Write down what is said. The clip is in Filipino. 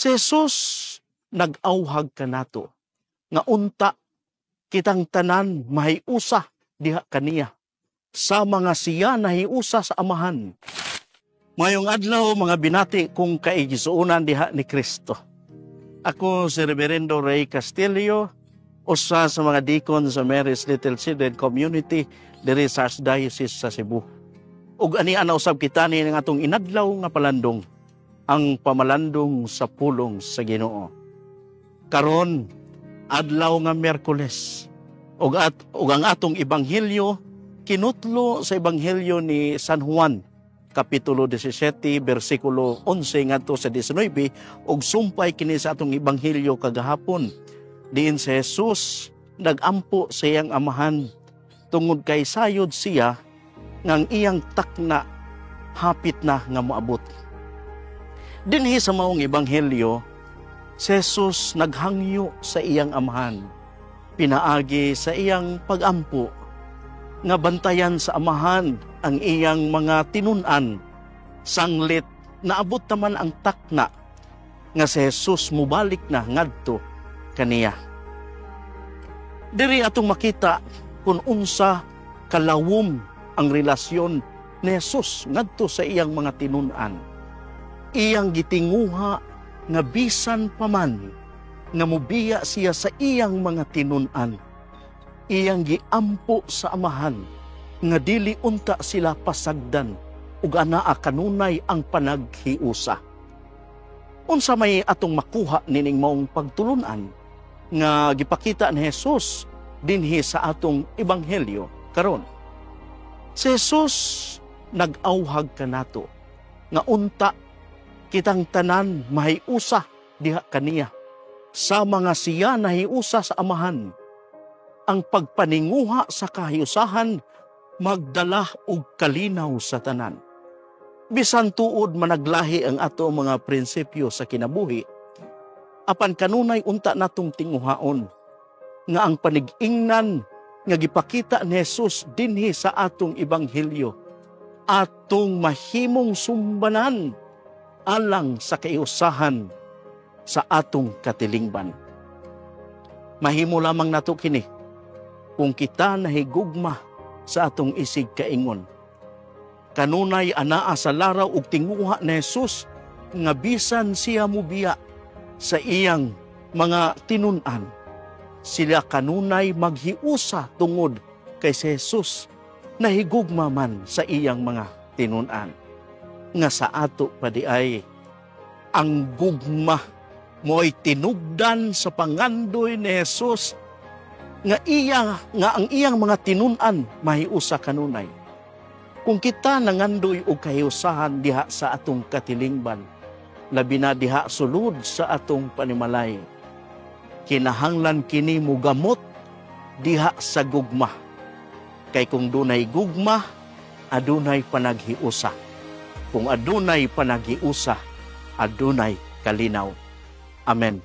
Si Jesus nag-awhag kanato nga unta kitang tanan mahiusa diha kaniya sa mga siya nahiusa sa amahan. Mayong adlaw mga binati kung kaigisuunan diha ni Kristo. Ako si Reverendo Ray Castillo, usa sa mga deacon sa Mary's Little Children Community diri sa Archdiocese sa Cebu. Ug ani ana usab kita ni ng atong inadlaw nga palandong, ang pamalandong sa pulong sa Ginoo. Karon adlaw nga Miyerkules, ug ang atong ebanghelyo kinutlo sa ebanghelyo ni San Juan, kapitulo 17, bersikulo 11 ngadto sa 19, ug sumpay kini sa atong ebanghelyo kagahapon. Diin si Jesus nagampo sa iyang amahan tungod kay sayod siya ngang iyang takna hapit na nga moabot. Dinhi sa maong ebanghelyo, si Jesus naghangyo sa iyang amahan, pinaagi sa iyang pagampo nga bantayan sa amahan ang iyang mga tinun-an. Sanglit naabot naman ang takna nga si Jesus mubalik na ngadto kaniya. Diri atong makita kung unsa kalawom ang relasyon ni Jesus ngadto sa iyang mga tinun-an. Iyang gitinguha nga bisan paman nga mubiya siya sa iyang mga tinun-an. Iyang giampo sa amahan nga dili unta sila pasagdan ug anaa kanunay ang panaghiusa. Unsa may atong makuha nining maong pagtulunan nga gipakita ni Jesus dinhi sa atong ebanghelyo karon. Si Jesus nag-awhag kanato nga unta kitang tanan mahiusa diha kaniya sa mga siya nahiusa sa amahan. Ang pagpaninguha sa kahiusahan magdala og kalinaw sa tanan. Bisan tuod managlahi ang ato mga prinsipyo sa kinabuhi, apan kanunay unta natong tinguhaon nga ang panig-ingnan nga gipakita ni Jesus dinhi sa atong ebanghelyo atong mahimong sumbanan alang sa kaiusahan sa atong katilingban. Mahimo lamang nato kini kung kita nahigugma sa atong isig kaingon. Kanunay anaa sa laraw ug tinguha ni Jesus nga bisan siya mubiya sa iyang mga tinun-an, sila kanunay maghiusa tungod kay si Jesus nahigugma man sa iyang mga tinun-an. Nga sa ato pa di ay ang gugma mo'y tinugdan sa pangandoy ni Jesus nga ang iyang mga tinun-an mahiusa kanunay. Kung kita nangandoy og kahiusahan diha sa atong katilingban, labi na diha sulod sa atong panimalay, kinahanglan kini mugamot diha sa gugma. Kay kung dunay gugma, adunay panaghiusa. Kung adunay panaghiusa, adunay kalinaw. Amen.